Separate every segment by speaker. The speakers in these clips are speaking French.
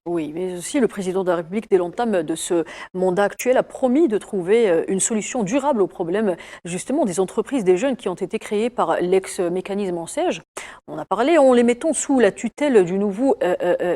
Speaker 1: Oui, mais aussi le président de la République, dès l'entame de ce mandat actuel, a promis de trouver une solution durable au problème justement des entreprises des jeunes qui ont été créées par l'ex-mécanisme ANSEJ. On a parlé, en les mettant sous la tutelle du nouveau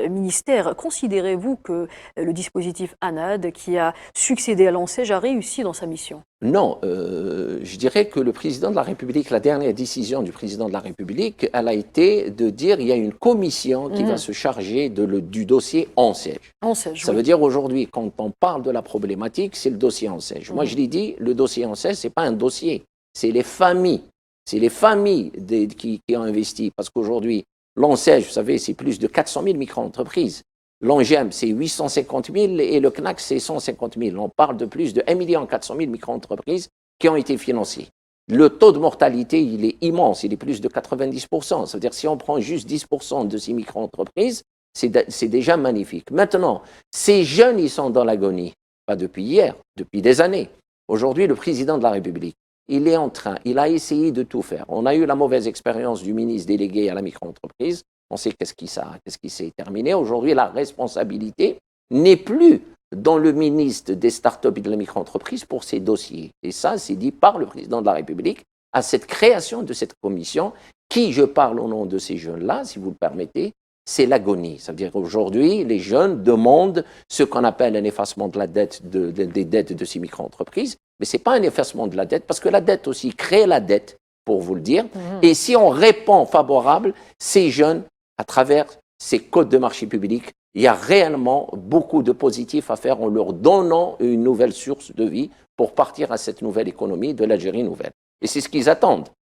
Speaker 1: ministère. Considérez-vous que le dispositif ANAD, qui a succédé à l'ANSEJ, a réussi dans sa mission?
Speaker 2: Non, je dirais que le président de la République, la dernière décision du président de la République, elle a été de dire il y a une commission qui va se charger du dossier ANSEJ.
Speaker 1: ANSEJ,
Speaker 2: Ça
Speaker 1: oui.
Speaker 2: veut dire aujourd'hui, quand on parle de la problématique, c'est le dossier ANSEJ. Moi, je l'ai dit, le dossier ANSEJ, ce n'est pas un dossier, c'est les familles. C'est les familles qui ont investi. Parce qu'aujourd'hui, l'ANSEJ, vous savez, c'est plus de 400 000 micro-entreprises. L'ONGEM, c'est 850 000 et le CNAC, c'est 150 000. On parle de plus de 1 400 000 micro-entreprises qui ont été financées. Le taux de mortalité, il est immense, il est plus de 90%. Ça veut dire que si on prend juste 10% de ces micro-entreprises, c'est déjà magnifique. Maintenant, ces jeunes, ils sont dans l'agonie. Pas depuis hier, depuis des années. Aujourd'hui, le président de la République, il a essayé de tout faire. On a eu la mauvaise expérience du ministre délégué à la micro-entreprise. On sait qu'est-ce qui s'est terminé. Aujourd'hui, la responsabilité n'est plus dans le ministre des startups et de la micro-entreprise pour ces dossiers. Et ça, c'est dit par le président de la République à cette création de cette commission qui, je parle au nom de ces jeunes-là, si vous le permettez, c'est l'agonie. Ça veut dire qu'aujourd'hui, les jeunes demandent ce qu'on appelle un effacement de la dette, des dettes de ces micro-entreprises. Mais ce n'est pas un effacement de la dette, parce que la dette aussi crée la dette, pour vous le dire. Et si on répond favorable, ces jeunes, à travers ces codes de marché public, il y a réellement beaucoup de positifs à faire en leur donnant une nouvelle source de vie pour partir à cette nouvelle économie de l'Algérie nouvelle. Et c'est ce qu'ils attendent.